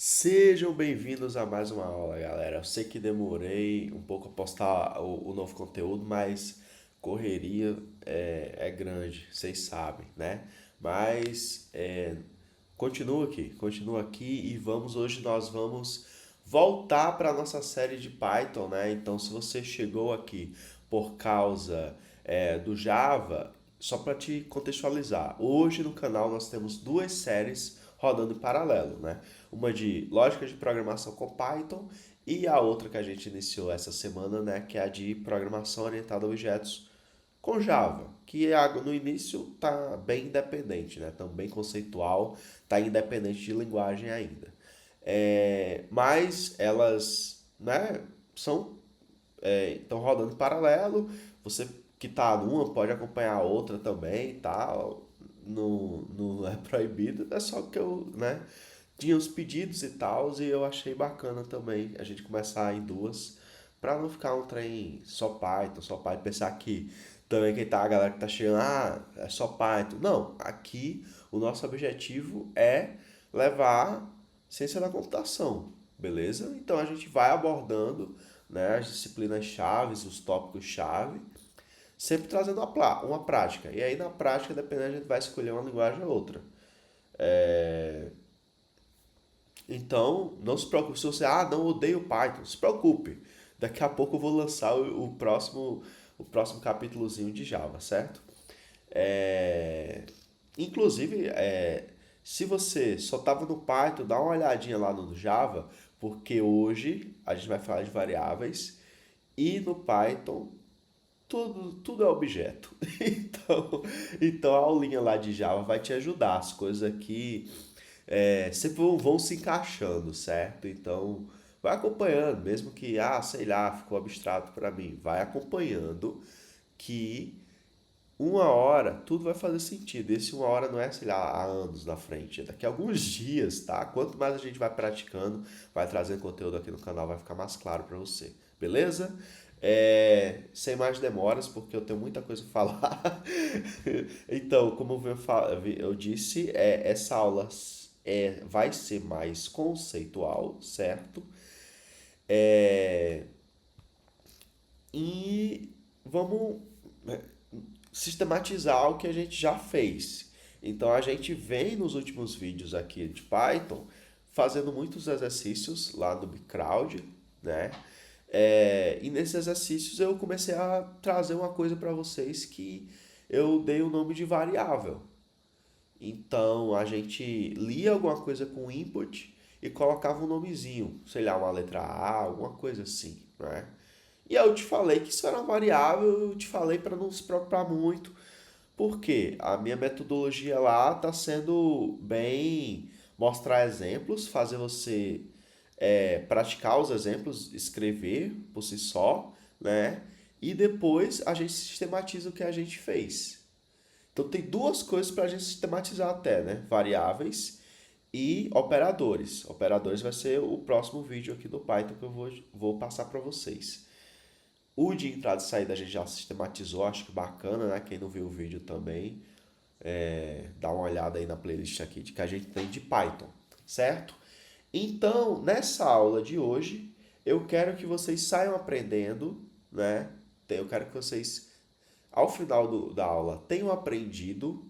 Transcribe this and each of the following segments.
Sejam bem-vindos a mais uma aula, galera. Eu sei que demorei um pouco a postar o novo conteúdo, mas correria é grande, vocês sabem, né? Mas continua aqui e hoje nós vamos voltar para a nossa série de Python, né? Então, se você chegou aqui por causa do Java, só para te contextualizar, hoje no canal nós temos duas séries rodando em paralelo, né? Uma de lógica de programação com Python e a outra que a gente iniciou essa semana, né? Que é a de programação orientada a objetos com Java, que no início está bem independente, né? Também conceitual, está independente de linguagem ainda. Mas elas, né, estão rodando em paralelo. Você que está numa pode acompanhar a outra também, tal. Não é proibido, é só que eu, né, tinha os pedidos e tal, e eu achei bacana também a gente começar em duas, para não ficar um trem só Python, pensar que também quem tá, a galera que tá chegando, é só Python. Não, aqui o nosso objetivo é levar ciência da computação, beleza? Então a gente vai abordando, né, as disciplinas chaves, os tópicos chave, sempre trazendo uma prática. E aí na prática, dependendo, a gente vai escolher uma linguagem ou outra. Então, não se preocupe. Se você, não odeio Python, se preocupe. Daqui a pouco eu vou lançar o próximo capítulozinho de Java, certo? É, Inclusive, se você só estava no Python, dá uma olhadinha lá no Java, porque hoje a gente vai falar de variáveis e no Python tudo é objeto. Então a aulinha lá de Java vai te ajudar. As coisas aqui sempre vão se encaixando, certo? Então, vai acompanhando, mesmo que, sei lá, ficou abstrato para mim, vai acompanhando que uma hora tudo vai fazer sentido. Esse uma hora não é, sei lá, há anos na frente, é daqui a alguns dias, tá? Quanto mais a gente vai praticando, vai trazendo conteúdo aqui no canal, vai ficar mais claro para você, beleza? Sem mais demoras, porque eu tenho muita coisa para falar. Então, como eu disse, essa aula vai ser mais conceitual, certo? É, e vamos sistematizar o que a gente já fez. Então, a gente vem nos últimos vídeos aqui de Python fazendo muitos exercícios lá no Bcrowd, né? E nesses exercícios eu comecei a trazer uma coisa para vocês que eu dei o nome de variável. Então a gente lia alguma coisa com input e colocava um nomezinho, sei lá, uma letra A, alguma coisa assim, né? E aí eu te falei que isso era variável, eu te falei para não se preocupar muito, porque a minha metodologia lá está sendo bem mostrar exemplos, fazer você praticar os exemplos, escrever por si só, né? E depois a gente sistematiza o que a gente fez. Então tem duas coisas para a gente sistematizar até, né? Variáveis e operadores. Operadores vai ser o próximo vídeo aqui do Python que eu vou passar para vocês. O de entrada e saída a gente já sistematizou, acho que bacana, né? Quem não viu o vídeo também, dá uma olhada aí na playlist aqui de que a gente tem de Python, certo? Então, nessa aula de hoje, eu quero que vocês saiam aprendendo, né? Eu quero que vocês, ao final da aula, tenham aprendido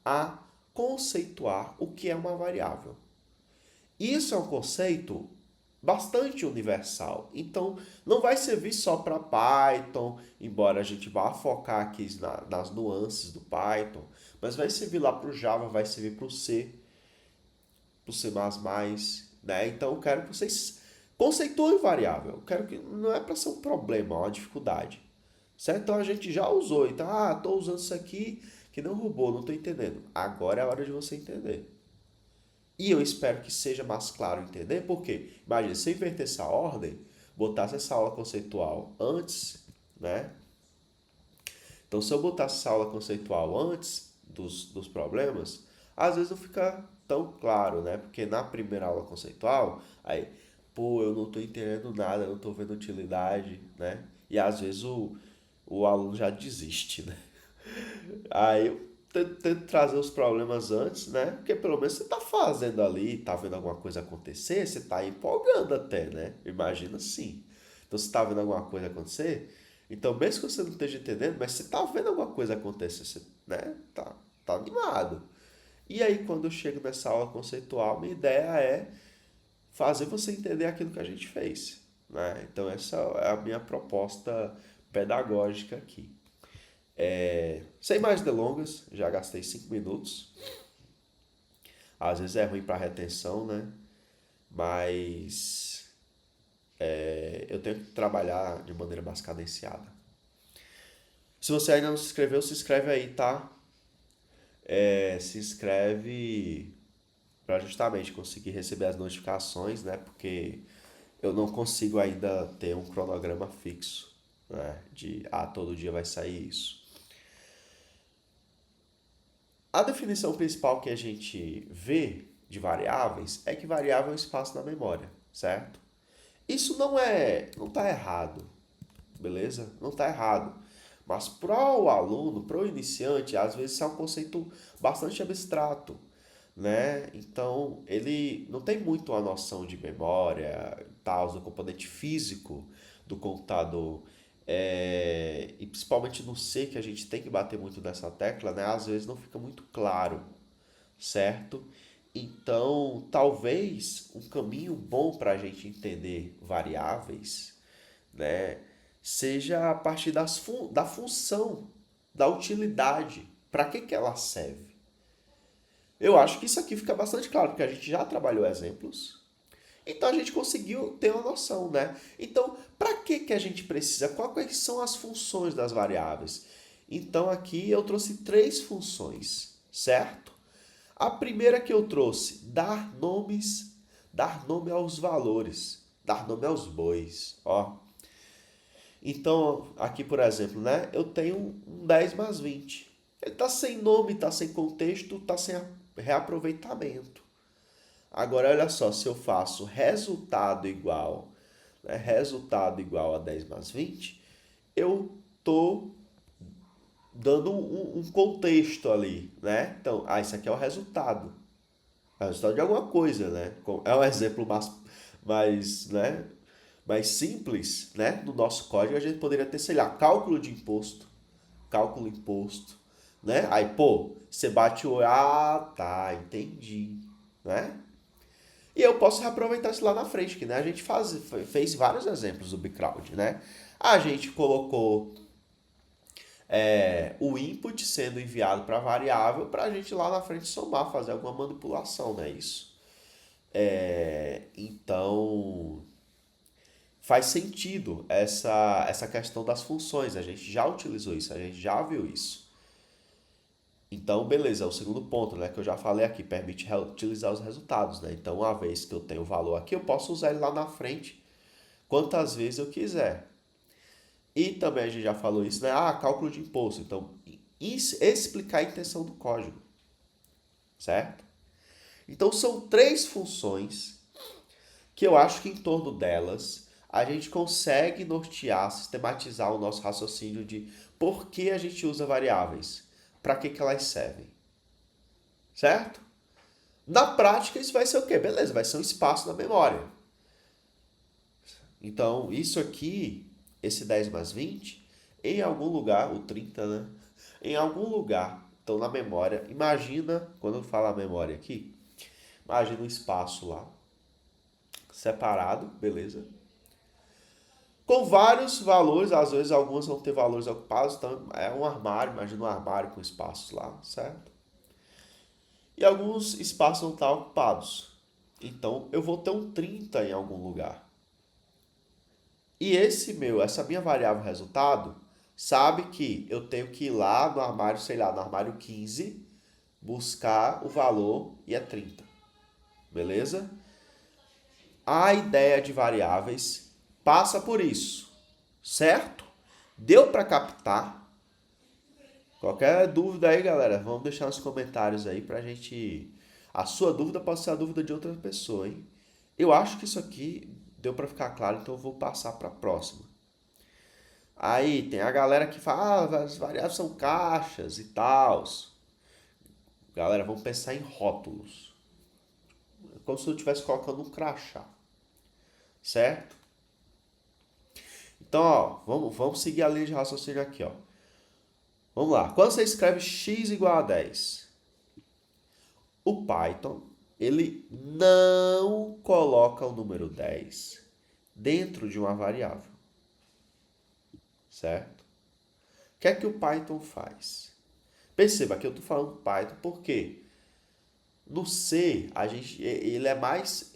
a conceituar o que é uma variável. Isso é um conceito bastante universal. Então, não vai servir só para Python, embora a gente vá focar aqui nas nuances do Python, mas vai servir lá para o Java, vai servir para o C, para o C++, né? Então, eu quero que vocês conceituem variável. Eu quero que não é para ser um problema, uma dificuldade. Certo? Então a gente já usou. Então, estou usando isso aqui que não roubou, não estou entendendo. Agora é a hora de você entender. E eu espero que seja mais claro entender, porque, imagina, se eu inverter essa ordem, botasse essa aula conceitual antes, né? Então, se eu botasse essa aula conceitual antes dos problemas, às vezes não fica tão claro, né? Porque na primeira aula conceitual, aí, pô, eu não estou entendendo nada, eu não estou vendo utilidade, né? E às vezes o aluno já desiste, né? Aí tento trazer os problemas antes, né? Porque pelo menos você tá fazendo ali, tá vendo alguma coisa acontecer, você tá empolgando até, né? Imagina assim. Então você tá vendo alguma coisa acontecer, então mesmo que você não esteja entendendo, mas você tá vendo alguma coisa acontecer, você, né? Tá animado. E aí quando eu chego nessa aula conceitual, minha ideia é fazer você entender aquilo que a gente fez, né? Então essa é a minha proposta pedagógica aqui. Sem mais delongas, já gastei 5 minutos. Às vezes é ruim para retenção, né? Mas eu tenho que trabalhar de maneira mais cadenciada. Se você ainda não se inscreveu, se inscreve aí, tá? Se inscreve para justamente conseguir receber as notificações, né? Porque eu não consigo ainda ter um cronograma fixo, né? De todo dia vai sair isso. A definição principal que a gente vê de variáveis é que variável é um espaço na memória, certo? Isso não está errado, beleza? Não está errado. Mas para o aluno, para o iniciante, às vezes é um conceito bastante abstrato, né? Então, ele não tem muito a noção de memória, tal, do componente físico do computador. E principalmente no C, que a gente tem que bater muito nessa tecla, né? Às vezes não fica muito claro, certo? Então, talvez um caminho bom para a gente entender variáveis, né, seja a partir da função, da utilidade, para que ela serve. Eu acho que isso aqui fica bastante claro, porque a gente já trabalhou exemplos, então a gente conseguiu ter uma noção, né? Então, para que a gente precisa? Quais são as funções das variáveis? Então, aqui eu trouxe 3 funções, certo? A primeira que eu trouxe, dar nome aos valores, dar nome aos bois, ó. Então, aqui, por exemplo, né, eu tenho um 10 mais 20. Ele está sem nome, está sem contexto, está sem reaproveitamento. Agora, olha só, se eu faço resultado igual a 10 mais 20, eu estou dando um contexto ali, né? Então, isso aqui é o resultado. É o resultado de alguma coisa, né? É um exemplo né, mais simples, né? No nosso código a gente poderia ter, sei lá, cálculo imposto, né? Aí, pô, você bate o tá, entendi, né? E eu posso reaproveitar isso lá na frente, que né, a gente fez vários exemplos do Bcrowd, né? A gente colocou o input sendo enviado para a variável para a gente lá na frente somar, fazer alguma manipulação, né? Isso. Então, faz sentido essa questão das funções. A gente já utilizou isso, a gente já viu isso. Então, beleza, é o segundo ponto, né, que eu já falei aqui, permite reutilizar os resultados, né? Então, uma vez que eu tenho o valor aqui, eu posso usar ele lá na frente quantas vezes eu quiser. E também a gente já falou isso, né? Cálculo de imposto. Então, explicar a intenção do código, certo? Então, são 3 funções que eu acho que em torno delas a gente consegue nortear, sistematizar o nosso raciocínio de por que a gente usa variáveis, para que elas servem, certo? Na prática, isso vai ser o quê? Beleza, vai ser um espaço na memória. Então, isso aqui, esse 10 mais 20, em algum lugar, o 30, né? Em algum lugar, então na memória, imagina, quando eu falo a memória aqui, imagina um espaço lá, separado, beleza? Com vários valores, às vezes algumas vão ter valores ocupados, então é um armário, imagina um armário com espaços lá, certo? E alguns espaços não estão ocupados. Então eu vou ter um 30 em algum lugar. E essa minha variável resultado, sabe que eu tenho que ir lá no armário, sei lá, no armário 15, buscar o valor e é 30. Beleza? A ideia de variáveis passa por isso, certo? Deu para captar? Qualquer dúvida aí, galera, vamos deixar nos comentários aí pra gente. A sua dúvida pode ser a dúvida de outra pessoa, hein? Eu acho que isso aqui deu para ficar claro, então eu vou passar para a próxima. Aí tem a galera que fala, as variáveis são caixas e tal. Galera, vamos pensar em rótulos. Como se eu estivesse colocando um crachá. Certo? Então, ó, vamos seguir a linha de raciocínio aqui, ó. Vamos lá. Quando você escreve x igual a 10, o Python, ele não coloca o número 10 dentro de uma variável. Certo? O que é que o Python faz? Perceba que eu estou falando Python porque no C, ele é mais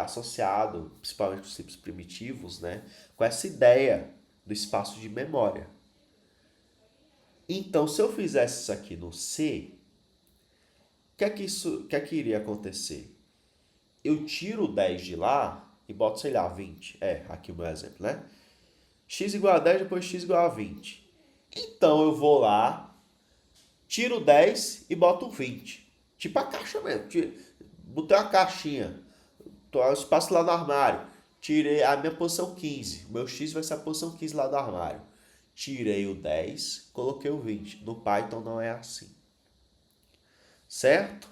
associado, principalmente os tipos primitivos, né, com essa ideia do espaço de memória. Então, se eu fizesse isso aqui no C, o que é que iria acontecer? Eu tiro o 10 de lá e boto, sei lá, 20. Aqui o meu exemplo, né? X igual a 10, depois x igual a 20. Então, eu vou lá, tiro o 10 e boto o 20. Tipo a caixa mesmo. Botei uma caixinha. Tô o espaço lá no armário. Tirei a minha posição 15. O meu X vai ser a posição 15 lá do armário. Tirei o 10, coloquei o 20. No Python não é assim. Certo?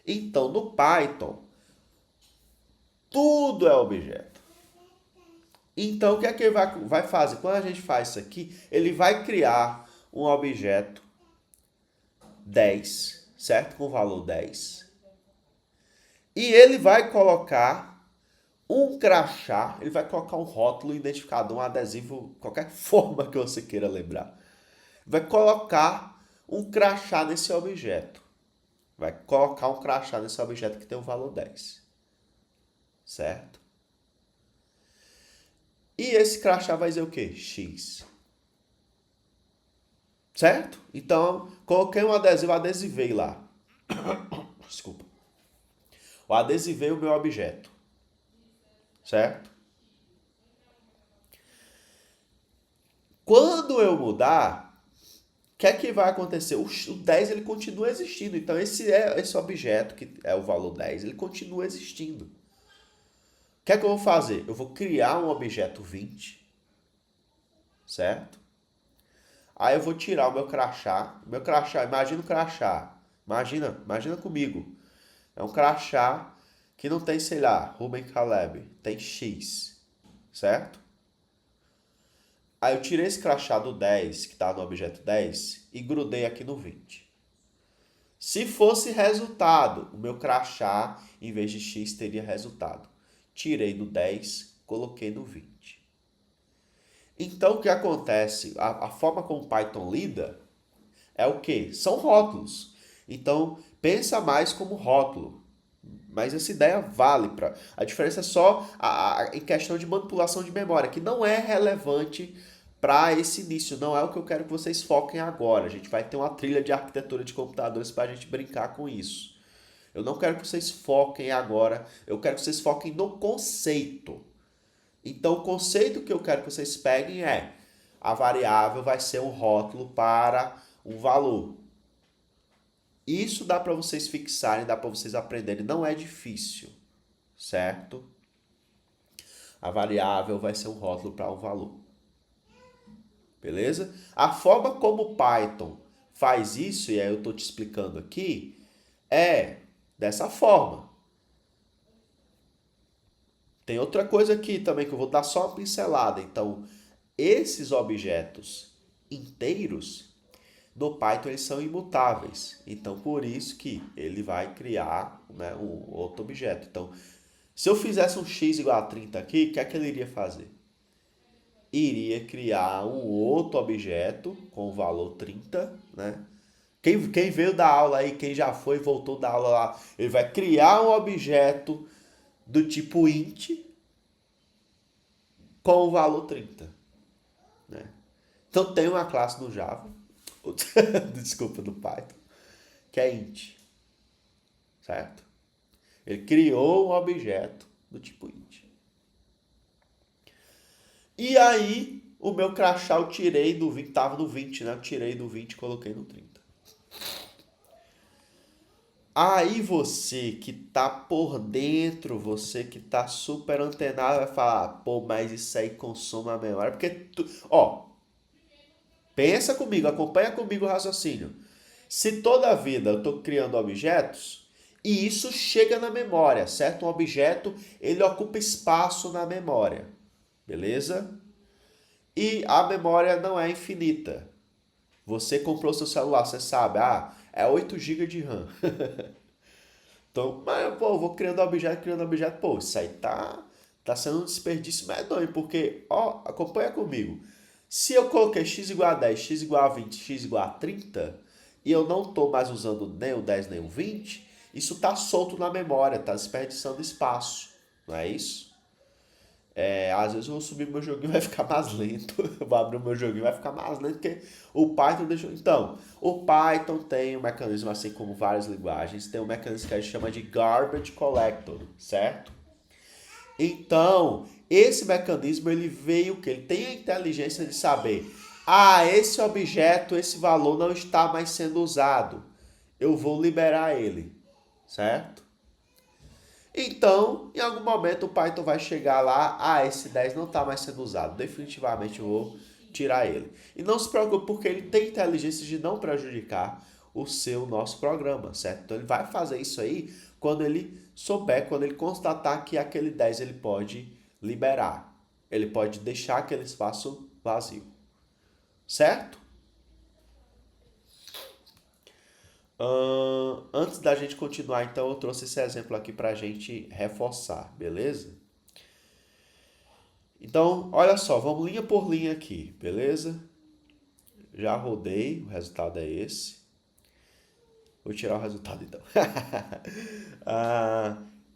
Então, no Python, tudo é objeto. Então, o que é que ele vai fazer? Quando a gente faz isso aqui, ele vai criar um objeto 10, certo? Com o valor 10. E ele vai colocar um crachá, ele vai colocar um rótulo, identificador, um adesivo, qualquer forma que você queira lembrar. Vai colocar um crachá nesse objeto. Vai colocar um crachá nesse objeto que tem o valor 10. Certo? E esse crachá vai dizer o quê? X. Certo? Então, coloquei um adesivo, adesivei lá. Desculpa. O adesivei o meu objeto. Certo? Quando eu mudar, o que é que vai acontecer? O 10 ele continua existindo. Então, esse objeto, que é o valor 10, ele continua existindo. O que é que eu vou fazer? Eu vou criar um objeto 20, certo? Aí eu vou tirar o meu crachá. Meu crachá, imagina o crachá. Imagina comigo. É um crachá que não tem, sei lá, Ruben Caleb. Tem X, certo? Aí eu tirei esse crachá do 10, que está no objeto 10, e grudei aqui no 20. Se fosse resultado, o meu crachá, em vez de X, teria resultado. Tirei do 10, coloquei no 20. Então, o que acontece? A forma como o Python lida é o quê? São rótulos. Então, pensa mais como rótulo. Mas essa ideia vale para. A diferença é só em questão de manipulação de memória, que não é relevante para esse início. Não é o que eu quero que vocês foquem agora. A gente vai ter uma trilha de arquitetura de computadores para a gente brincar com isso. Eu não quero que vocês foquem agora. Eu quero que vocês foquem no conceito. Então, o conceito que eu quero que vocês peguem é: a variável vai ser um rótulo para um valor. Isso dá para vocês fixarem, dá para vocês aprenderem, não é difícil, certo? A variável vai ser um rótulo para um valor. Beleza? A forma como o Python faz isso, e aí eu estou te explicando aqui, é dessa forma. Tem outra coisa aqui também que eu vou dar só uma pincelada. Então, esses objetos inteiros no Python eles são imutáveis. Então, por isso que ele vai criar, né, um outro objeto. Então, se eu fizesse um x igual a 30 aqui, o que é que ele iria fazer? Iria criar um outro objeto com o valor 30, né? Quem veio da aula aí, quem já foi e voltou da aula lá, ele vai criar um objeto do tipo int com o valor 30, né? Então tem uma classe no Java, desculpa, do Python, que é int, certo? Ele criou um objeto do tipo int. E aí, o meu crachá eu tirei do 20, tava no 20, né? Eu tirei do 20 e coloquei no 30. Aí você que tá por dentro, você que tá super antenado, vai falar: pô, mas isso aí consome a memória. Porque, ó, pensa comigo, acompanha comigo o raciocínio. Se toda a vida eu estou criando objetos, e isso chega na memória, certo? Um objeto, ele ocupa espaço na memória, beleza? E a memória não é infinita. Você comprou seu celular, você sabe, é 8 GB de RAM. Então, mas, pô, eu vou criando objeto, pô, isso aí tá sendo um desperdício medonho, porque, ó, acompanha comigo. Se eu coloquei x igual a 10, x igual a 20, x igual a 30, e eu não tô mais usando nem o 10 nem o 20, isso tá solto na memória, tá desperdiçando espaço, não é isso? Às vezes eu vou subir meu joguinho e vai ficar mais lento. Eu vou abrir o meu joguinho e vai ficar mais lento, porque o Python deixou. Então, o Python tem um mecanismo, assim como várias linguagens, tem um mecanismo que a gente chama de garbage collector, certo? Então, esse mecanismo ele veio que ele tem a inteligência de saber, esse objeto, esse valor não está mais sendo usado. Eu vou liberar ele, certo? Então, em algum momento o Python vai chegar lá, esse 10 não está mais sendo usado, definitivamente eu vou tirar ele. E não se preocupe porque ele tem inteligência de não prejudicar nosso programa, certo? Então ele vai fazer isso aí quando ele souber, quando ele constatar que aquele 10 ele pode liberar. Ele pode deixar aquele espaço vazio, certo? Antes da gente continuar, então, eu trouxe esse exemplo aqui para a gente reforçar, beleza? Então, olha só, vamos linha por linha aqui, beleza? Já rodei, o resultado é esse. Vou tirar o resultado então.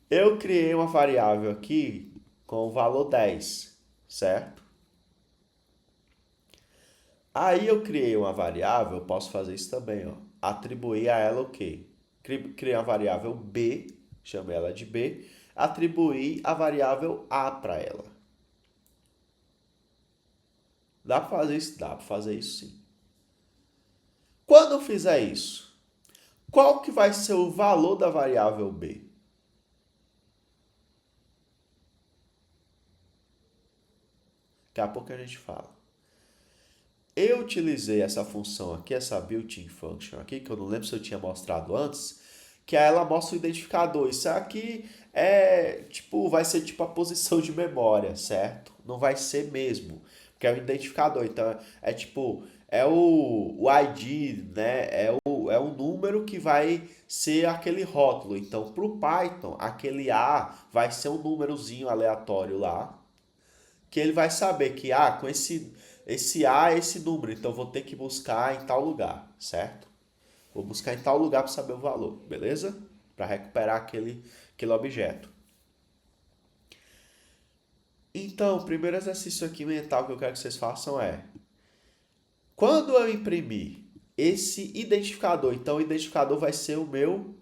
Eu criei uma variável aqui com o valor 10, certo? Aí eu criei uma variável, eu posso fazer isso também, ó. Atribuir a ela o quê? Criei uma variável B, chamei ela de B, atribuir a variável A para ela. Dá para fazer isso? Dá para fazer isso sim. Quando eu fizer isso, qual que vai ser o valor da variável B? Daqui a pouco a gente fala. Eu utilizei essa função aqui, essa built-in function aqui, que eu não lembro se eu tinha mostrado antes, que ela mostra o identificador. Isso aqui vai ser tipo a posição de memória, certo? Não vai ser mesmo, porque é o identificador. Então, o ID, né? É o número que vai ser aquele rótulo. Então, para o Python, aquele A vai ser um númerozinho aleatório lá, que ele vai saber que com esse A é esse número, então vou ter que buscar em tal lugar, certo? Vou buscar em tal lugar para saber o valor, beleza? Para recuperar aquele objeto. Então, o primeiro exercício aqui mental que eu quero que vocês façam é: quando eu imprimir esse identificador, então o identificador vai ser o meu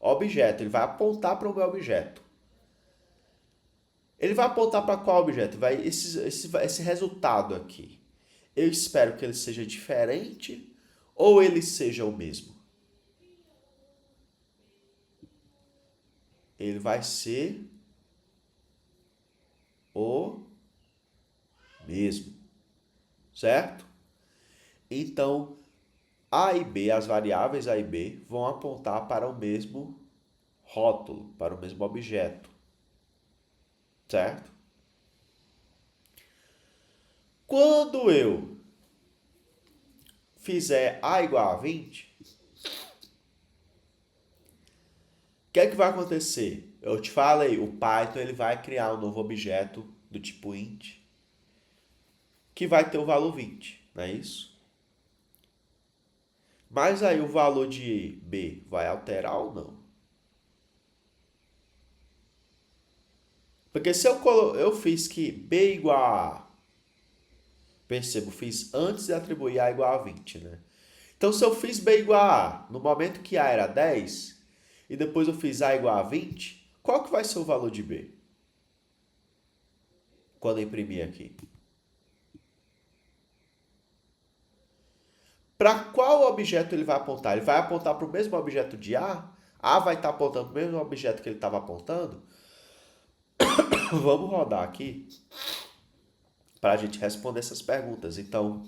objeto, ele vai apontar para o meu objeto. Ele vai apontar para qual objeto? Esse resultado aqui. Eu espero que ele seja diferente ou ele seja o mesmo? Ele vai ser o mesmo, certo? Então, A e B, as variáveis A e B, vão apontar para o mesmo rótulo, para o mesmo objeto, certo? Quando eu fizer A igual a 20, o que é que vai acontecer? Eu te falei, o Python ele vai criar um novo objeto do tipo int, que vai ter o valor 20, não é isso? Mas aí o valor de B vai alterar ou não? Porque se eu fiz que B igual a... Percebo, fiz antes de atribuir A igual a 20, né? Então se eu fiz B igual a A, no momento que A era 10, e depois eu fiz A igual a 20, qual que vai ser o valor de B? Quando eu imprimir aqui. Para qual objeto ele vai apontar? Ele vai apontar para o mesmo objeto de A? A vai estar apontando para o mesmo objeto que ele estava apontando? Vamos rodar aqui para a gente responder essas perguntas. Então,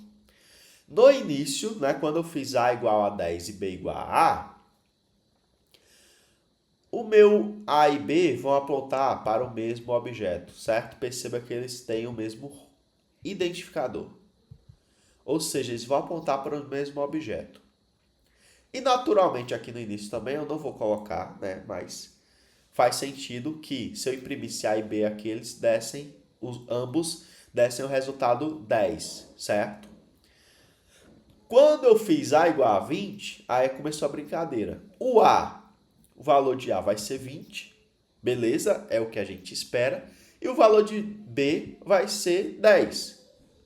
No início, né, quando eu fiz A igual a 10 e B igual a A, o meu A e B vão apontar para o mesmo objeto, certo? Perceba que eles têm o mesmo identificador. Ou seja, eles vão apontar para o mesmo objeto. E naturalmente aqui no início também eu não vou colocar, né? Mas faz sentido que se eu imprimisse A e B aqui, eles dessem, ambos dessem o resultado 10, certo? Quando eu fiz A igual a 20, aí começou a brincadeira. O valor de A vai ser 20, beleza? É o que a gente espera. E o valor de B vai ser 10.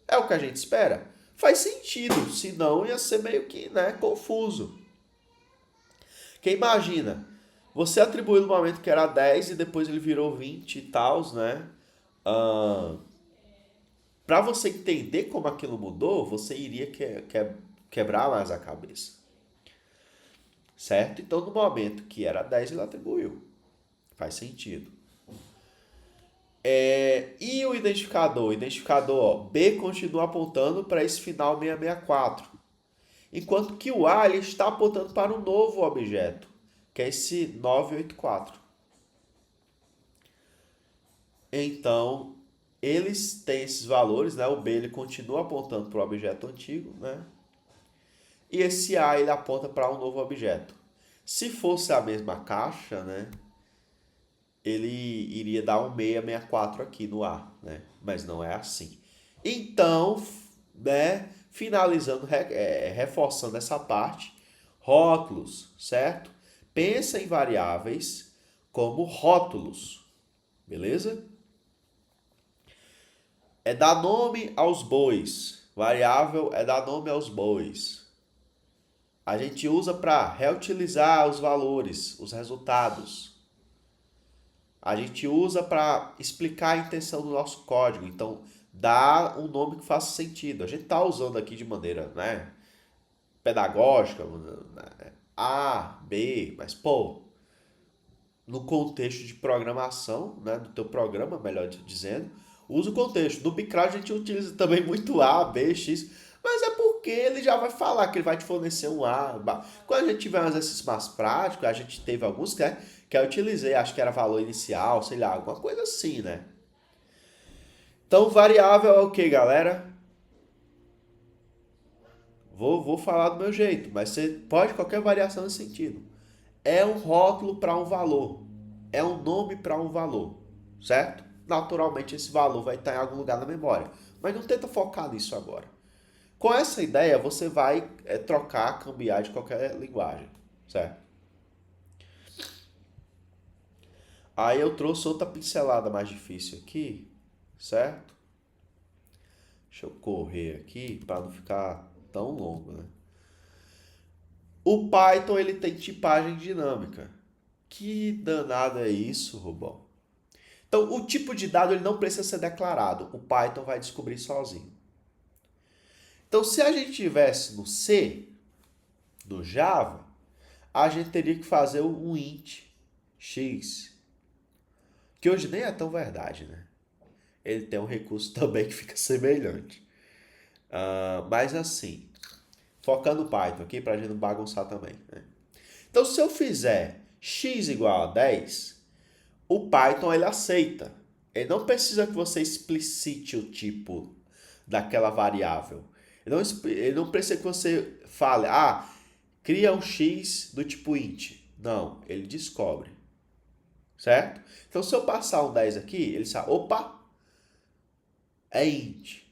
É o que a gente espera? Faz sentido, senão ia ser meio que, né, confuso. Porque imagina, você atribuiu no momento que era 10 e depois ele virou 20 e tal, né? Para você entender como aquilo mudou, você iria quebrar mais a cabeça. Certo? Então, no momento que era 10, ele atribuiu. Faz sentido. E o identificador? O identificador, ó, B continua apontando para esse final 664. Enquanto que o A ele está apontando para um novo objeto, que é esse 984. Então, eles têm esses valores, né? O B ele continua apontando para o objeto antigo, né? E esse A ele aponta para um novo objeto. Se fosse a mesma caixa, né? Ele iria dar um 664 aqui no A, né? Mas não é assim. Então, né? Finalizando, reforçando essa parte, rótulos, certo? Pensa em variáveis como rótulos, beleza? É dar nome aos bois. Variável é dar nome aos bois. A gente usa para reutilizar os valores, os resultados. A gente usa para explicar a intenção do nosso código. Então, dá um nome que faça sentido. A gente está usando aqui de maneira, né, pedagógica, né, A, B, mas, pô, no contexto de programação, né, do teu programa, melhor dizendo, usa o contexto. No Bcrowd a gente utiliza também muito A, B, X, mas é porque ele já vai falar que ele vai te fornecer um A. Quando a gente tiver um exercício mais prático, a gente teve alguns que eu utilizei, acho que era valor inicial, sei lá, alguma coisa assim, né? Então, variável é o que, galera? Vou falar do meu jeito, mas você pode qualquer variação nesse sentido. É um rótulo para um valor. É um nome para um valor, certo? Naturalmente esse valor vai estar em algum lugar na memória, mas não tenta focar nisso agora. Com essa ideia você vai trocar, cambiar de qualquer linguagem, certo? Aí eu trouxe outra pincelada mais difícil aqui, certo? Deixa eu correr aqui para não ficar tão longo, né? O Python ele tem tipagem dinâmica. Que danado é isso, Rubão? Então, o tipo de dado ele não precisa ser declarado. O Python vai descobrir sozinho. Então, se a gente tivesse no C, no Java, a gente teria que fazer um int x, que hoje nem é tão verdade, né? Ele tem um recurso também que fica semelhante. Mas assim, focando no Python aqui para a gente não bagunçar também, né? Então, se eu fizer x igual a 10, o Python ele aceita. Ele não precisa que você explicite o tipo daquela variável. Ele não precisa que você fale, cria um x do tipo int. Não, ele descobre. Certo? Então, se eu passar um 10 aqui, ele sabe, opa, é int.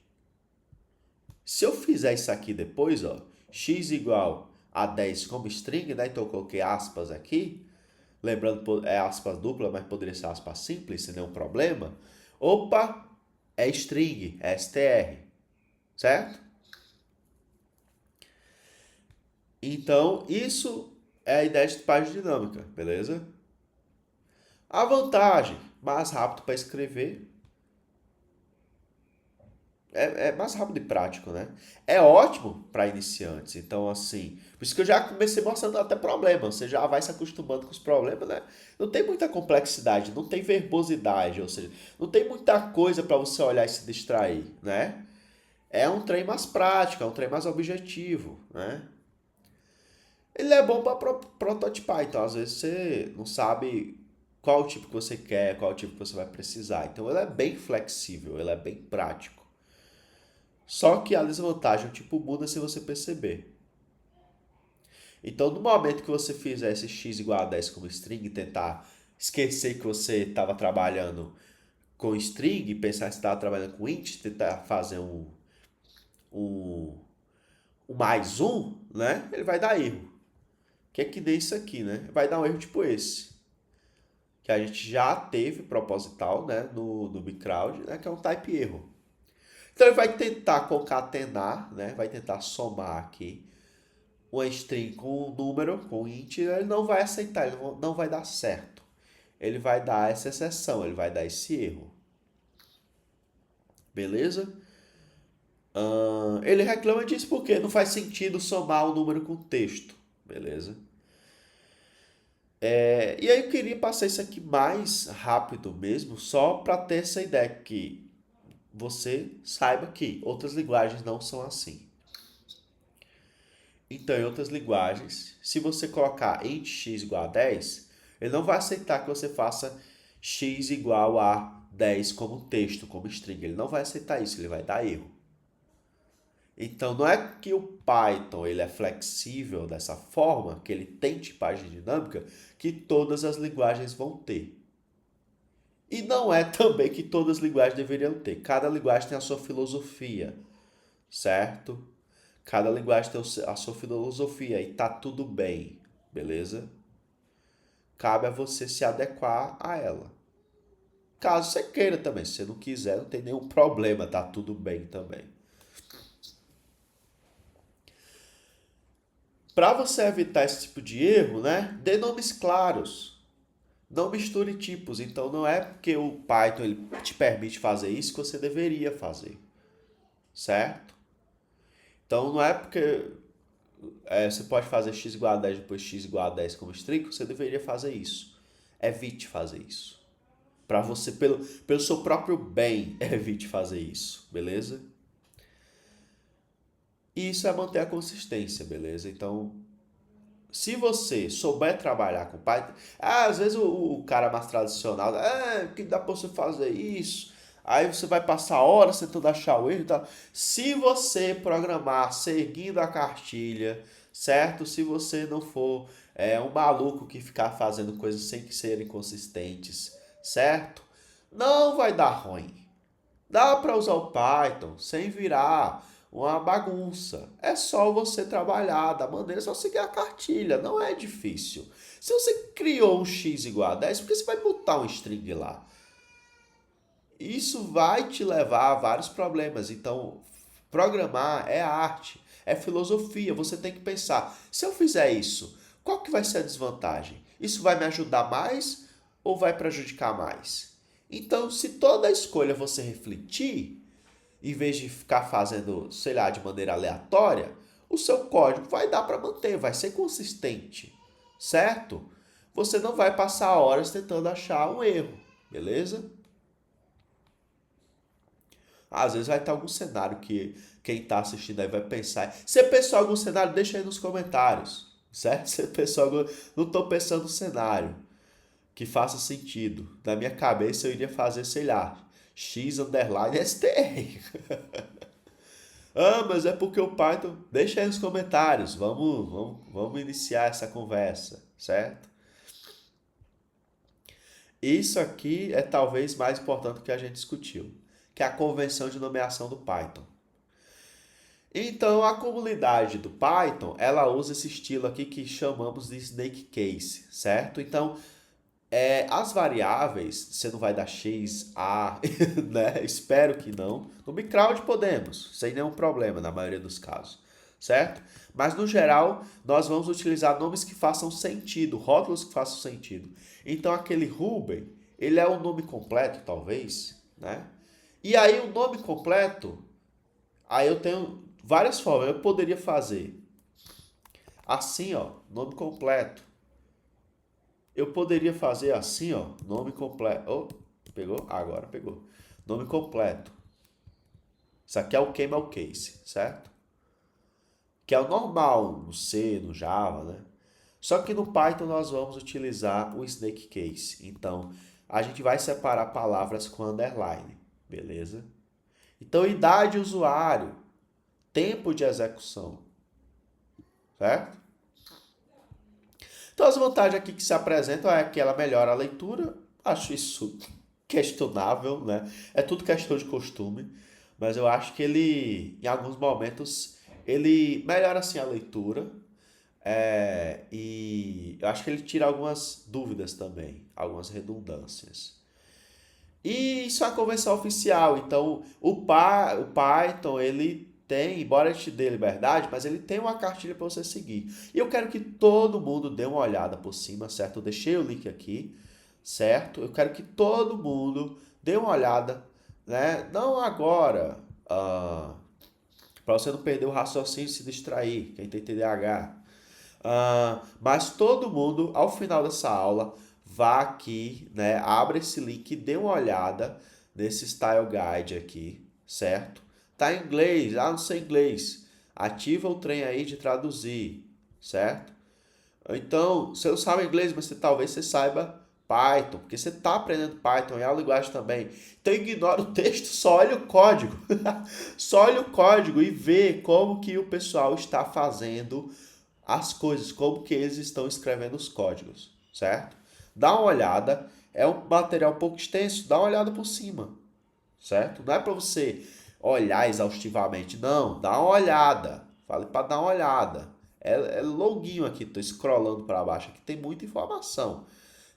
Se eu fizer isso aqui depois, ó, x igual a 10 como string, né? Então eu coloquei aspas aqui. Lembrando, é aspas dupla, mas poderia ser aspas simples, sem nenhum problema. Opa, é string, é str, certo? Então, isso é a ideia de tipagem dinâmica, beleza? A vantagem, mais rápido para escrever, é mais rápido e prático, né? É ótimo para iniciantes. Então, assim, por isso que eu já comecei mostrando até problemas. Você já vai se acostumando com os problemas, né? Não tem muita complexidade, não tem verbosidade, ou seja, não tem muita coisa para você olhar e se distrair, né? é um trem mais prático, é um trem mais objetivo, né? Ele é bom para prototipar, então às vezes você não sabe qual tipo que você quer, qual tipo que você vai precisar. Então ele é bem flexível, ele é bem prático. Só que a desvantagem, o tipo muda se você perceber. Então no momento que você fizer esse x igual a 10 como string e tentar esquecer que você estava trabalhando com string, pensar que você estava trabalhando com int, tentar fazer um, um mais um, né? Ele vai dar erro. Que é que nem isso aqui, né? Vai dar um erro tipo esse. Que a gente já teve proposital, né? No bcrowd, né? Que é um type erro. Então ele vai tentar concatenar, né? Vai tentar somar aqui uma string com um número, com um int, ele não vai aceitar, ele não vai dar certo. Ele vai dar essa exceção, ele vai dar esse erro. Beleza? Ele reclama disso porque não faz sentido somar um número com texto. Beleza? E aí eu queria passar isso aqui mais rápido mesmo, só para ter essa ideia que você saiba que outras linguagens não são assim. Então, em outras linguagens, se você colocar int x igual a 10, ele não vai aceitar que você faça x igual a 10 como texto, como string. Ele não vai aceitar isso, ele vai dar erro. Então, não é que o Python ele é flexível dessa forma, que ele tem tipagem dinâmica, que todas as linguagens vão ter. E não é também que todas as linguagens deveriam ter. Cada linguagem tem a sua filosofia, certo? Cada linguagem tem a sua filosofia e tá tudo bem, beleza? Cabe a você se adequar a ela. Caso você queira também, se você não quiser, não tem nenhum problema, tá tudo bem também. Para você evitar esse tipo de erro, né? Dê nomes claros. Não misture tipos. Então não é porque o Python ele te permite fazer isso que você deveria fazer, certo? Então não é porque você pode fazer x igual a 10 depois x igual a 10 como string, você deveria fazer isso. Evite fazer isso. Para você, pelo seu próprio bem, evite fazer isso, beleza? E isso é manter a consistência, beleza? Então, se você souber trabalhar com Python, às vezes o cara mais tradicional, que dá para você fazer isso, aí você vai passar horas tentando achar o erro e tal. Se você programar seguindo a cartilha, certo? Se você não for um maluco que ficar fazendo coisas sem que serem consistentes, certo? Não vai dar ruim. Dá para usar o Python sem virar uma bagunça. É só você trabalhar da maneira, é só seguir a cartilha, não é difícil. Se você criou um x igual a 10, por que você vai botar um string lá? Isso vai te levar a vários problemas. Então, programar é arte, é filosofia. Você tem que pensar, se eu fizer isso, qual que vai ser a desvantagem? Isso vai me ajudar mais ou vai prejudicar mais? Então, se toda a escolha você refletir, em vez de ficar fazendo, sei lá, de maneira aleatória, o seu código vai dar para manter, vai ser consistente, certo? Você não vai passar horas tentando achar um erro, beleza? Às vezes vai ter algum cenário que quem está assistindo aí vai pensar. Se você pensou em algum cenário, deixa aí nos comentários, certo? Se você pensou algum... Não estou pensando no cenário que faça sentido. Na minha cabeça eu iria fazer, sei lá, x underline str. Mas é porque o Python... Deixa aí nos comentários, vamos iniciar essa conversa, certo? Isso aqui é talvez mais importante do que a gente discutiu, que é a convenção de nomeação do Python. Então, a comunidade do Python, ela usa esse estilo aqui que chamamos de snake case, certo? Então, as variáveis, você não vai dar x, a, né? Espero que não. No bcrowd podemos, sem nenhum problema, na maioria dos casos, certo? Mas, no geral, nós vamos utilizar nomes que façam sentido, rótulos que façam sentido. Então, aquele Ruben, ele é o nome completo, talvez, né? E aí, o nome completo, aí eu tenho várias formas. Eu poderia fazer assim, ó, nome completo. Eu poderia fazer assim, ó, nome completo. Oh, pegou? Agora pegou. Nome completo. Isso aqui é o camel case, certo? Que é o normal no C, no Java, né? Só que no Python nós vamos utilizar o snake case. Então, a gente vai separar palavras com underline, beleza? Então, idade de usuário, tempo de execução, certo? Então, as vantagens aqui que se apresentam é que ela melhora a leitura. Acho isso questionável, né? É tudo questão de costume, mas eu acho que ele, em alguns momentos, ele melhora assim a leitura. E eu acho que ele tira algumas dúvidas também, algumas redundâncias. E isso é a convenção oficial. Então, o Python, ele tem, embora ele te dê liberdade, mas ele tem uma cartilha para você seguir. E eu quero que todo mundo dê uma olhada por cima, certo? Eu deixei o link aqui, certo? Eu quero que todo mundo dê uma olhada, né? Não agora, para você não perder o raciocínio e se distrair, quem tem TDAH. Mas todo mundo, ao final dessa aula, vá aqui, né? Abra esse link e dê uma olhada nesse Style Guide aqui, certo? Tá em inglês, não sei inglês. Ativa o trem aí de traduzir, certo? Então, você não sabe inglês, mas talvez você saiba Python, porque você está aprendendo Python, é a linguagem também. Então ignora o texto, só olha o código. Só olha o código e vê como que o pessoal está fazendo as coisas, como que eles estão escrevendo os códigos, certo? Dá uma olhada, é um material um pouco extenso, dá uma olhada por cima, certo? Não é para você olhar exaustivamente, não, dá uma olhada. Falei para dar uma olhada. É longuinho aqui, tô scrollando para baixo aqui, tem muita informação.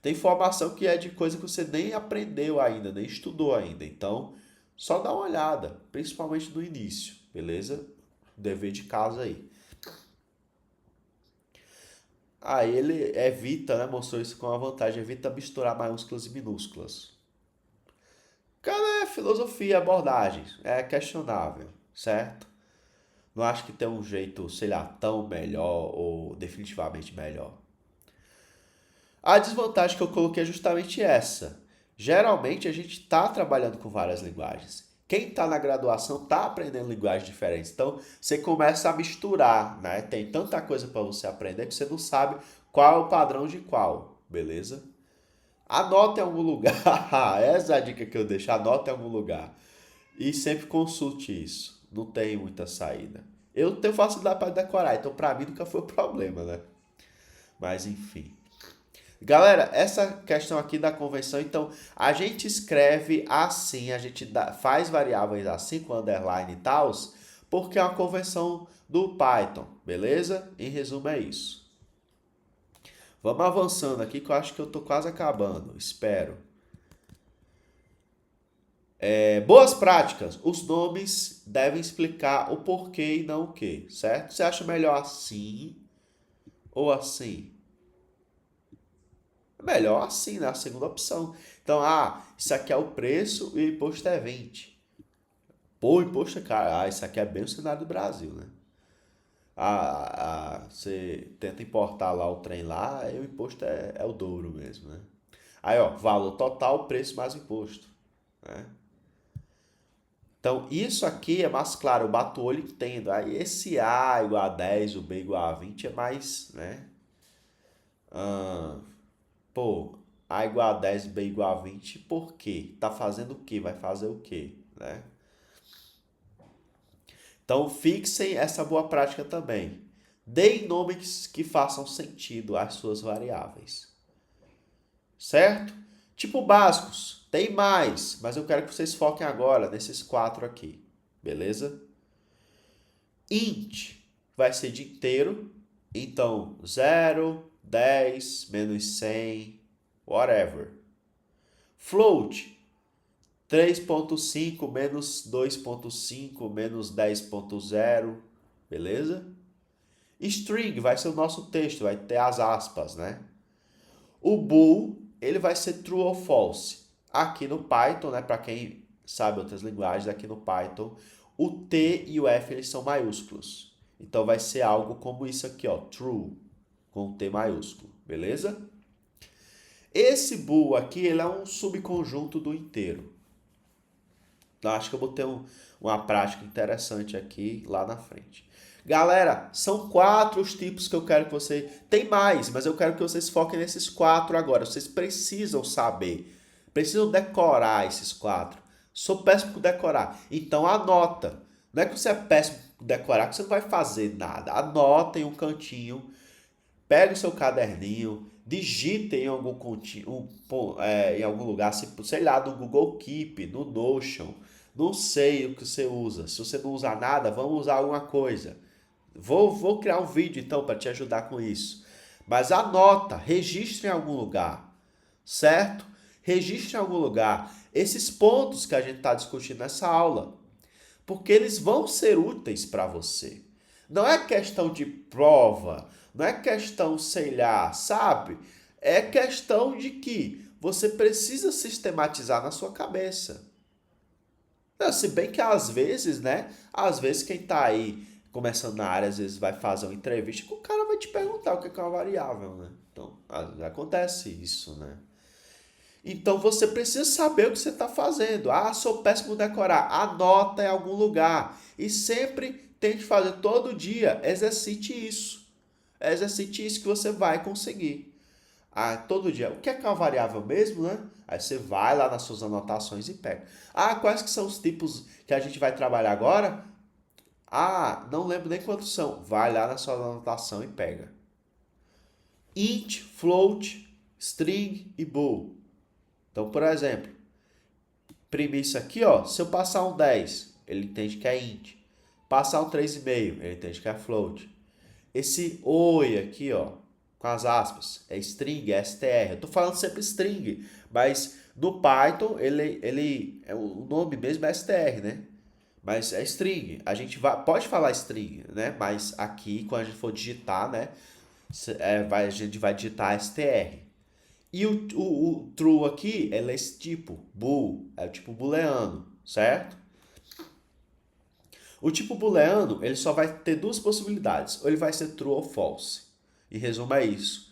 Tem informação que é de coisa que você nem aprendeu ainda, nem estudou ainda. Então, só dá uma olhada, principalmente no início, beleza? Dever de casa aí. Aí ele evita, né? Mostrou isso com a vantagem, evita misturar maiúsculas e minúsculas. Cara, é filosofia, abordagens. É questionável, certo? Não acho que tem um jeito, sei lá, tão melhor ou definitivamente melhor. A desvantagem que eu coloquei é justamente essa. Geralmente a gente está trabalhando com várias linguagens. Quem está na graduação está aprendendo linguagens diferentes. Então você começa a misturar, né? Tem tanta coisa para você aprender que você não sabe qual é o padrão de qual, beleza? Anota em algum lugar. Essa é a dica que eu deixo. Anota em algum lugar. E sempre consulte isso. Não tem muita saída. Eu tenho facilidade para decorar, então para mim nunca foi um problema, né? Mas enfim. Galera, essa questão aqui da convenção, então a gente escreve assim, a gente faz variáveis assim com underline e tal, porque é uma convenção do Python, beleza? Em resumo é isso. Vamos avançando aqui que eu acho que eu tô quase acabando, espero. Boas práticas. Os nomes devem explicar o porquê e não o que, certo? Você acha melhor assim ou assim? Melhor assim, né? A segunda opção. Então, isso aqui é o preço e o imposto é 20. Pô, o imposto é caro. Isso aqui é bem o cenário do Brasil, né? Você tenta importar lá o trem lá, aí o imposto é o dobro mesmo, né? Aí, ó, valor total, preço mais imposto, né? Então, isso aqui é mais claro, eu bato o olho e entendo. Aí, esse A igual a 10, o B igual a 20 é mais, né? Ah, pô, A igual a 10, B igual a 20, por quê? Tá fazendo o quê? Vai fazer o quê? Né? Então, fixem essa boa prática também. Deem nomes que façam sentido às suas variáveis. Certo? Tipo básicos. Tem mais, mas eu quero que vocês foquem agora nesses quatro aqui. Beleza? Int vai ser de inteiro. Então, 0, 10, menos 100, whatever. Float, 3.5 menos 2.5 menos 10.0, beleza? String vai ser o nosso texto, vai ter as aspas, né? O bool, ele vai ser true ou false. Aqui no Python, né, para quem sabe outras linguagens, aqui no Python, o T e o F eles são maiúsculos. Então vai ser algo como isso aqui, ó, true, com T maiúsculo, beleza? Esse bool aqui, ele é um subconjunto do inteiro. Então, acho que eu botei uma prática interessante aqui lá na frente. Galera, são 4 os tipos que eu quero que você... Tem mais, mas eu quero que vocês foquem nesses 4 agora. Vocês precisam saber, precisam decorar esses 4. Sou péssimo com decorar, então anota. Não é que você é péssimo com decorar, que você não vai fazer nada. Anota em um cantinho, pega o seu caderninho, digita em algum continho, em algum lugar, sei lá, no Google Keep, no Notion, não sei o que você usa. Se você não usar nada, vamos usar alguma coisa. Vou criar um vídeo então para te ajudar com isso. Mas anota, registre em algum lugar, certo? Registre em algum lugar esses pontos que a gente está discutindo nessa aula, porque eles vão ser úteis para você. Não é questão de prova, não é questão, sei lá, sabe? É questão de que você precisa sistematizar na sua cabeça. Se bem que às vezes, né? Às vezes quem tá aí começando na área, às vezes vai fazer uma entrevista que o cara vai te perguntar o que é uma variável, né? Então, acontece isso, né? Então você precisa saber o que você está fazendo. Ah, sou péssimo em decorar. Anota em algum lugar. E sempre tente fazer todo dia. Exercite isso. Exercite isso que você vai conseguir. Ah, todo dia. O que é uma variável mesmo, né? Aí você vai lá nas suas anotações e pega. Ah, quais que são os tipos que a gente vai trabalhar agora? Ah, não lembro nem quantos são. Vai lá na sua anotação e pega. Int, float, string e bool. Então, por exemplo, imprimir isso aqui, ó, se eu passar um 10, ele entende que é int. Passar um 3,5, ele entende que é float. Esse oi aqui, ó, com as aspas, é string, é str. Eu tô falando sempre string, mas no Python o nome mesmo é str, né? Mas é string. A gente pode falar string, né? Mas aqui, quando a gente for digitar, né? A gente vai digitar str. E o true aqui, é esse tipo, bool, é o tipo booleano, certo? O tipo booleano, ele só vai ter 2 possibilidades, ou ele vai ser true ou false. Em resumo é isso.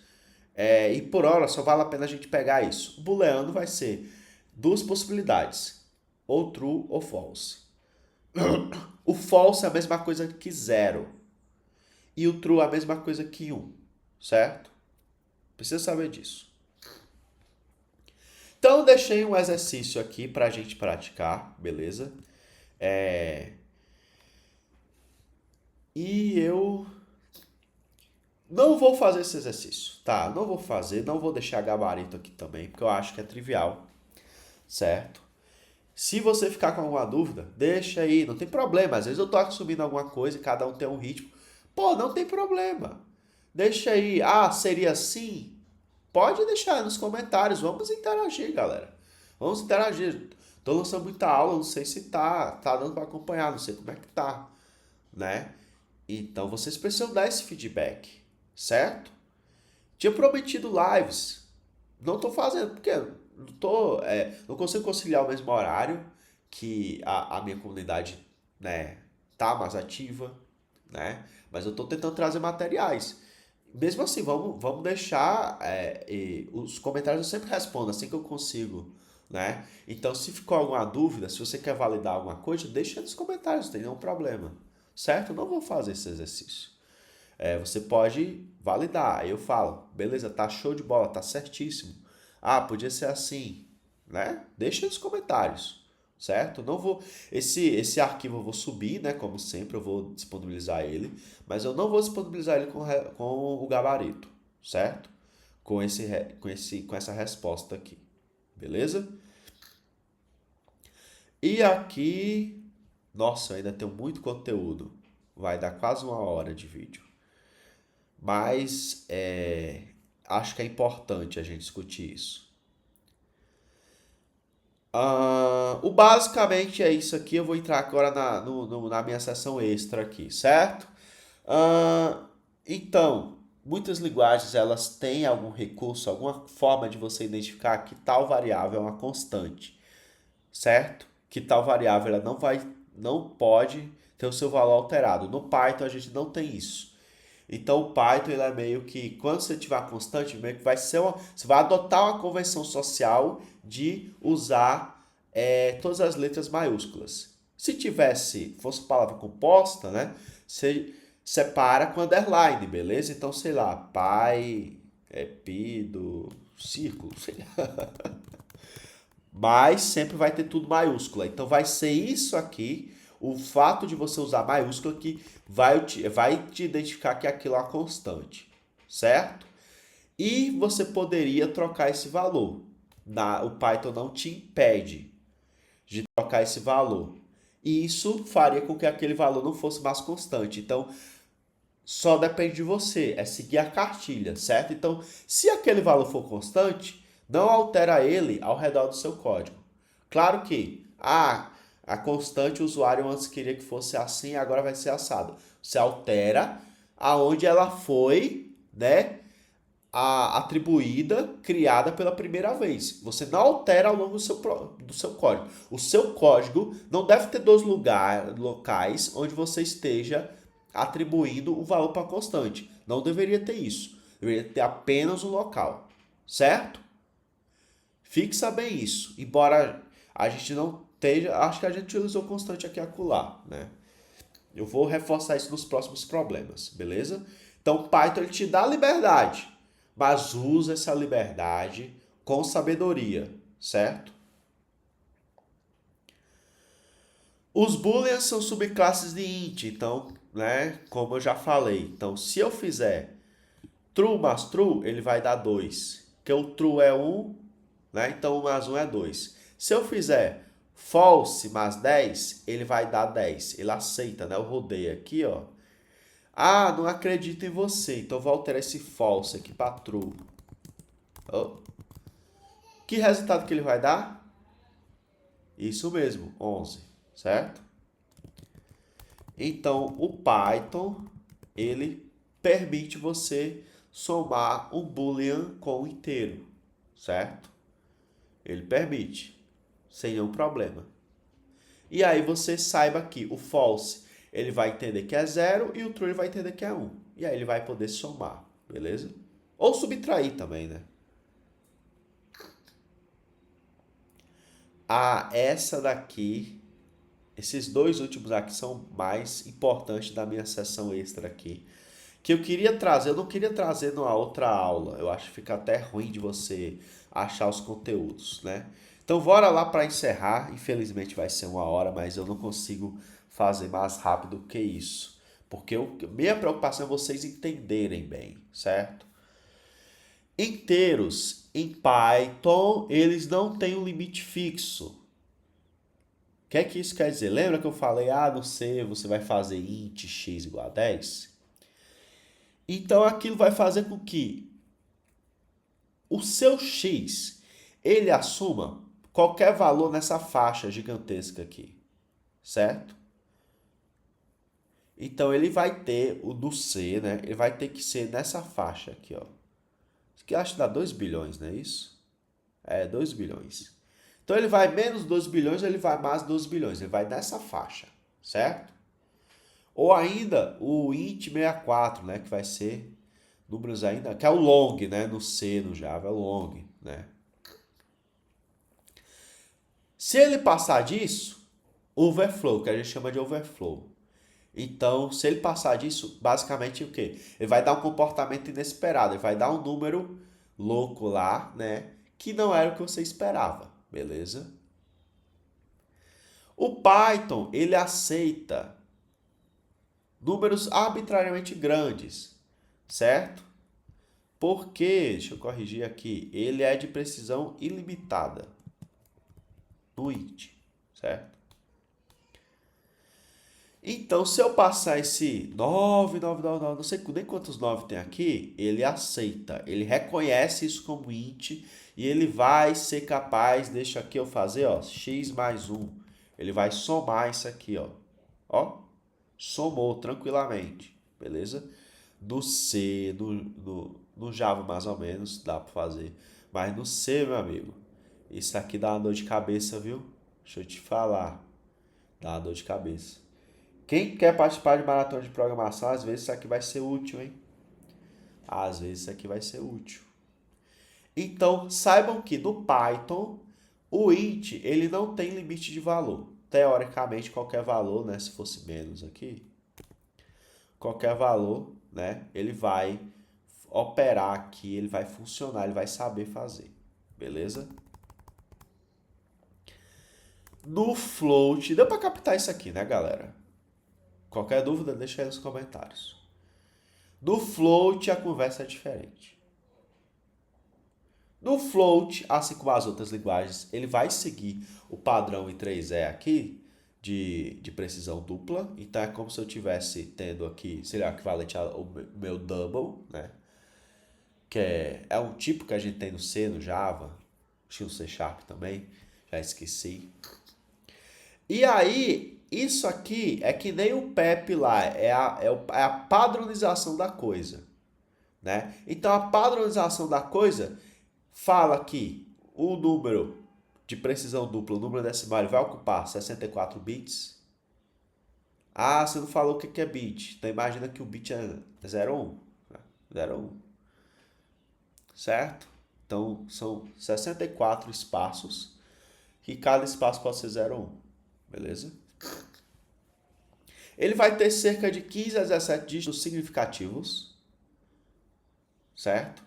E por hora só vale a pena a gente pegar isso. O booleano vai ser 2 possibilidades, ou true ou false. O false é a mesma coisa que 0. E o true é a mesma coisa que 1, certo? Precisa saber disso. Então, eu deixei um exercício aqui para a gente praticar, beleza? E eu não vou fazer esse exercício, tá? Não vou fazer, não vou deixar gabarito aqui também, porque eu acho que é trivial, certo? Se você ficar com alguma dúvida, deixa aí, não tem problema. Às vezes eu tô assumindo alguma coisa e cada um tem um ritmo. Pô, não tem problema. Deixa aí. Ah, seria assim? Pode deixar aí nos comentários. Vamos interagir, galera. Vamos interagir. Tô lançando muita aula, não sei se tá dando para acompanhar, não sei como é que tá, né? Então vocês precisam dar esse feedback, certo? Tinha prometido lives. Não tô fazendo, porque não consigo conciliar o mesmo horário que a minha comunidade, né, tá mais ativa, né? Mas eu tô tentando trazer materiais. Mesmo assim, vamos deixar. Os comentários eu sempre respondo assim que eu consigo, né? Então, se ficou alguma dúvida, se você quer validar alguma coisa, deixa nos comentários, não tem nenhum problema, certo? Eu não vou fazer esse exercício. Você pode validar. Aí eu falo, beleza, tá show de bola, tá certíssimo. Ah, podia ser assim, né? Deixa nos comentários, certo? Não vou esse arquivo eu vou subir, né? Como sempre, eu vou disponibilizar ele, mas eu não vou disponibilizar ele com o gabarito, certo? Com essa resposta aqui, beleza? E aqui, nossa, eu ainda tenho muito conteúdo. Vai dar quase 1 hora de vídeo. Mas acho que é importante a gente discutir isso. Basicamente é isso aqui. Eu vou entrar agora na minha sessão extra aqui, certo? Então, muitas linguagens elas têm algum recurso, alguma forma de você identificar que tal variável é uma constante, certo? Que tal variável ela não pode ter o seu valor alterado. No Python a gente não tem isso. Então o Python ele é meio que, quando você tiver uma constante, meio que vai ser você vai adotar uma convenção social de usar todas as letras maiúsculas. Se fosse palavra composta, né? Você separa com underline, beleza? Então, sei lá, pai, pi do círculo, sei lá. Mas sempre vai ter tudo maiúscula. Então vai ser isso aqui, o fato de você usar maiúscula que vai te identificar que aquilo é uma constante, certo? E você poderia trocar esse valor. O Python não te impede de trocar esse valor. E isso faria com que aquele valor não fosse mais constante. Então, só depende de você, é seguir a cartilha, certo? Então, se aquele valor for constante, não altera ele ao redor do seu código. Claro que, a constante o usuário antes queria que fosse assim, agora vai ser assado. Você altera aonde ela foi, né, atribuída, criada pela primeira vez. Você não altera ao longo do seu código. O seu código não deve ter dois locais onde você esteja atribuindo o valor para constante. Não deveria ter isso. Deveria ter apenas um local, certo? Fixa bem isso. Embora a gente não esteja, acho que a gente utilizou constante aqui e acolá, né? Eu vou reforçar isso nos próximos problemas, beleza? Então, Python ele te dá liberdade, mas usa essa liberdade com sabedoria, certo? Os booleans são subclasses de int, então, né, como eu já falei. Então, se eu fizer true mais true, ele vai dar 2. Porque o true é 1, né? Então, 1 mais 1 é 2. Se eu fizer false mais 10, ele vai dar 10. Ele aceita, né? Eu rodei aqui, ó. Ah, não acredito em você. Então, eu vou alterar esse false aqui para true. Oh. Que resultado que ele vai dar? Isso mesmo, 11, certo? Então, o Python, ele permite você somar um boolean com um inteiro, certo? Ele permite, sem nenhum problema. E aí você saiba que o false, ele vai entender que é 0 e o true ele vai entender que é 1. E aí ele vai poder somar, beleza? Ou subtrair também, né? Essa daqui, esses dois últimos aqui são mais importantes da minha sessão extra aqui. Que eu queria trazer, eu não queria trazer numa outra aula. Eu acho que fica até ruim de você achar os conteúdos, né? Então, bora lá para encerrar. Infelizmente vai ser 1 hora, mas eu não consigo fazer mais rápido que isso. Porque minha preocupação é vocês entenderem bem, certo? Inteiros em Python, eles não têm um limite fixo. O que é que isso quer dizer? Lembra que eu falei, no C você vai fazer int x igual a 10? Então aquilo vai fazer com que o seu x, ele assuma qualquer valor nessa faixa gigantesca aqui, certo? Então ele vai ter o do C, né? Ele vai ter que ser nessa faixa aqui, ó. Isso aqui acho que dá 2 bilhões, não é isso? 2 bilhões. Então ele vai menos 2 bilhões, ele vai mais 12 bilhões. Ele vai nessa faixa, certo? Ou ainda o int 64, né? Que vai ser números ainda, que é o long, né? No C, no Java, é o long, né? Se ele passar disso, overflow, que a gente chama de overflow. Então, se ele passar disso, basicamente o quê? Ele vai dar um comportamento inesperado, ele vai dar um número louco lá, né? Que não era o que você esperava, beleza? O Python, ele aceita números arbitrariamente grandes, certo? Porque, deixa eu corrigir aqui, ele é de precisão ilimitada no int, certo? Então, se eu passar esse 9, não sei nem quantos 9 tem aqui, ele aceita, ele reconhece isso como int e ele vai ser capaz, deixa aqui eu fazer, ó, x mais 1. Ele vai somar isso aqui, ó, somou tranquilamente, beleza? No C, no Java mais ou menos, dá para fazer, mas no C, meu amigo, isso aqui dá uma dor de cabeça, viu? Deixa eu te falar, dá uma dor de cabeça. Quem quer participar de maratona de programação, às vezes isso aqui vai ser útil, hein? Às vezes isso aqui vai ser útil. Então, saibam que no Python, O int, ele não tem limite de valor. Teoricamente, qualquer valor, né, se fosse menos aqui, qualquer valor, né, ele vai operar aqui, ele vai funcionar, ele vai saber fazer. Beleza? No float, deu para captar isso aqui, né, galera? Qualquer dúvida, deixa aí nos comentários. No float, a conversa é diferente. No float, assim como as outras linguagens, ele vai seguir o padrão I3E aqui, de precisão dupla. Então, é como se eu tivesse tendo aqui, seria o equivalente ao meu double, né? Que é um tipo que a gente tem no C, no Java, acho que no C Sharp também, já esqueci. E aí, isso aqui é que nem o PEP lá, é a padronização da coisa, né? Então, a padronização da coisa fala que o número de precisão dupla, o número decimal, ele vai ocupar 64 bits. Ah, você não falou o que é bit. Então, imagina que o bit é 0 ou 1. 0 ou 1. Certo? Então, são 64 espaços, que cada espaço pode ser 0 ou 1. Beleza? Ele vai ter cerca de 15 a 17 dígitos significativos, certo?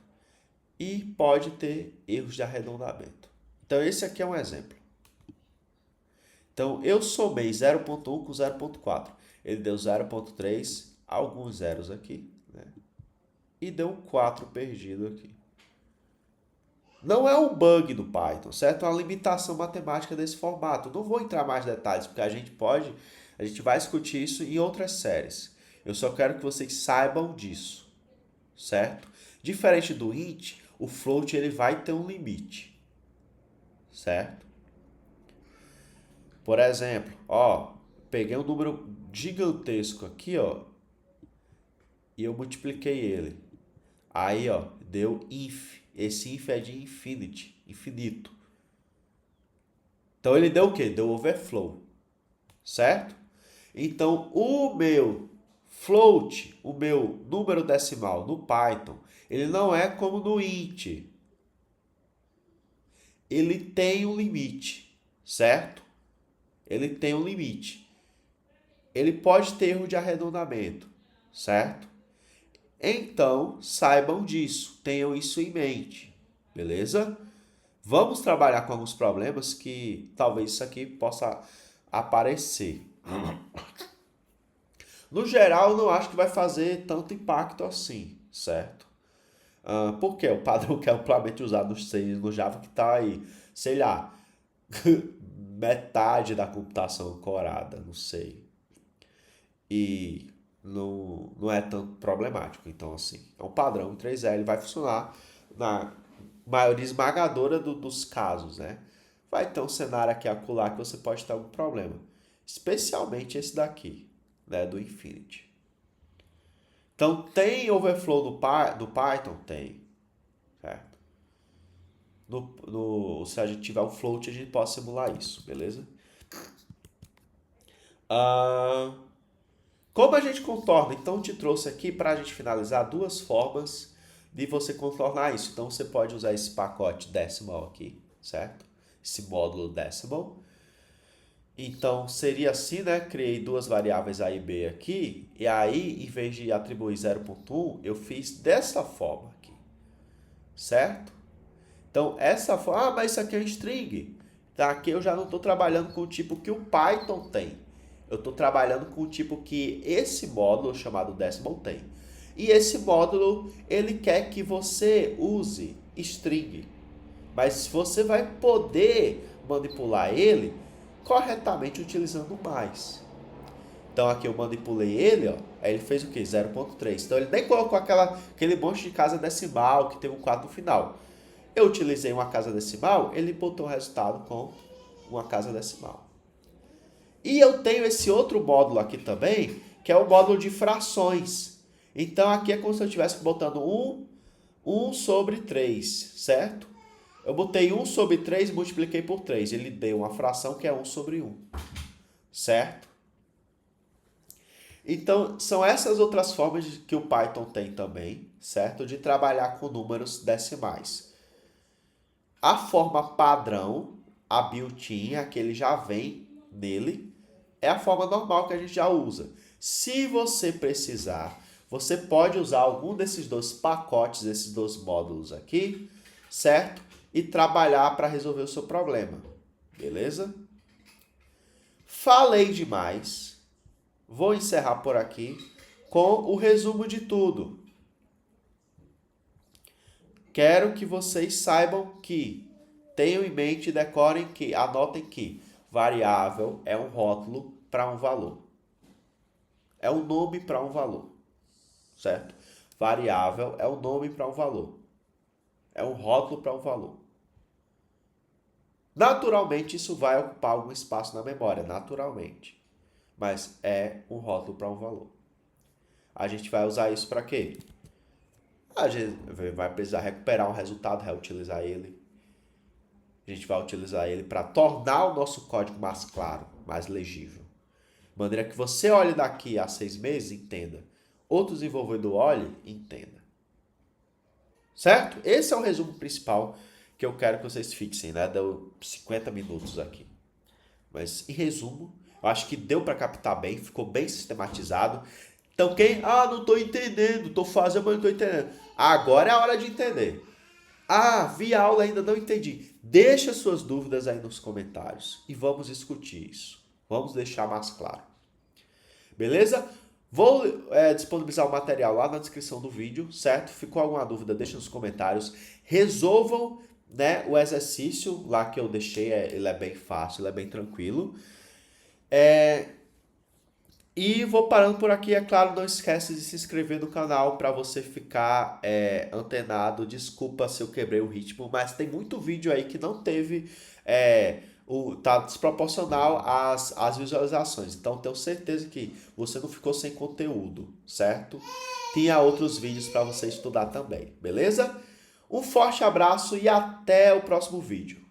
E pode ter erros de arredondamento. Então, esse aqui é um exemplo. Então, eu somei 0.1 com 0.4. Ele deu 0.3, alguns zeros aqui, né? E deu um 4 perdido aqui. Não é um bug do Python, certo? É uma limitação matemática desse formato. Não vou entrar mais em detalhes, porque a gente vai discutir isso em outras séries. Eu só quero que vocês saibam disso, certo? Diferente do int, o float ele vai ter um limite, certo? Por exemplo, ó, peguei um número gigantesco aqui, ó, e eu multipliquei ele. Aí, ó, deu inf. Esse inf é de infinity, infinito. Então ele deu o quê? Deu overflow, certo? Então o meu float, o meu número decimal no Python, ele não é como no int. Ele tem um limite, certo? Ele tem um limite. Ele pode ter erro de arredondamento, certo? Então, saibam disso, tenham isso em mente, beleza? Vamos trabalhar com alguns problemas que talvez isso aqui possa aparecer. No geral, eu não acho que vai fazer tanto impacto assim, certo? Porque o padrão que é amplamente usado no C e no Java que está aí, sei lá, metade da computação corada, não sei. E não é tão problemático. Então, assim, é um padrão em 3L, vai funcionar na maioria esmagadora dos casos, né? Vai ter um cenário aqui acolá que você pode ter algum problema. Especialmente esse daqui, né? Do Infinity. Então, tem overflow do Python? Tem. Certo? Se a gente tiver um float, a gente pode simular isso, beleza? Como a gente contorna? Então, te trouxe aqui para a gente finalizar duas formas de você contornar isso. Então, você pode usar esse pacote decimal aqui, certo? Esse módulo decimal. Então, seria assim, né? Criei duas variáveis A e B aqui. E aí, em vez de atribuir 0.1, eu fiz dessa forma aqui, certo? Então, essa forma... Ah, mas isso aqui é um string. Tá? Aqui eu já não estou trabalhando com o tipo que o Python tem. Eu estou trabalhando com o tipo que esse módulo chamado decimal tem. E esse módulo, ele quer que você use string. Mas você vai poder manipular ele corretamente utilizando mais. Então aqui eu manipulei ele, ó, aí ele fez o quê? 0.3. Então ele nem colocou aquele monte de casa decimal que tem um 4 no final. Eu utilizei uma casa decimal, ele botou o resultado com uma casa decimal. E eu tenho esse outro módulo aqui também, que é o módulo de frações. Então aqui é como se eu estivesse botando 1 sobre 3, certo? Eu botei 1 sobre 3 e multipliquei por 3. Ele deu uma fração que é 1 sobre 1, certo? Então, são essas outras formas que o Python tem também, certo? De trabalhar com números decimais. A forma padrão a built-in, a que ele já vem nele, é a forma normal que a gente já usa. Se você precisar, você pode usar algum desses dois pacotes, esses dois módulos aqui, certo? E trabalhar para resolver o seu problema, beleza? Falei demais. Vou encerrar por aqui com o resumo de tudo. Quero que vocês saibam que, tenham em mente e decorem que, anotem que variável é um rótulo para um valor. É um nome para um valor, certo? Variável é um nome para um valor. É um rótulo para um valor. Naturalmente, isso vai ocupar algum espaço na memória, naturalmente. Mas é um rótulo para um valor. A gente vai usar isso para quê? A gente vai precisar recuperar um resultado, reutilizar ele. A gente vai utilizar ele para tornar o nosso código mais claro, mais legível. De maneira que você olhe daqui a 6 meses e entenda. Outro desenvolvedor olhe e entenda. Certo? Esse é o resumo principal que eu quero que vocês fixem, né? Deu 50 minutos aqui. Mas, em resumo, eu acho que deu para captar bem, ficou bem sistematizado. Então, quem... não estou entendendo, estou fazendo, mas não estou entendendo. Agora é a hora de entender. Vi a aula e ainda não entendi. Deixa suas dúvidas aí nos comentários e vamos discutir isso. Vamos deixar mais claro. Beleza? Vou disponibilizar o material lá na descrição do vídeo, certo? Ficou alguma dúvida, deixa nos comentários. Resolvam, né, o exercício lá que eu deixei, ele é bem fácil, ele é bem tranquilo. E vou parando por aqui, é claro, não esquece de se inscrever no canal para você ficar antenado. Desculpa se eu quebrei o ritmo, mas tem muito vídeo aí que não teve, tá desproporcional às visualizações. Então tenho certeza que você não ficou sem conteúdo, certo? Tinha outros vídeos para você estudar também, beleza? Um forte abraço e até o próximo vídeo.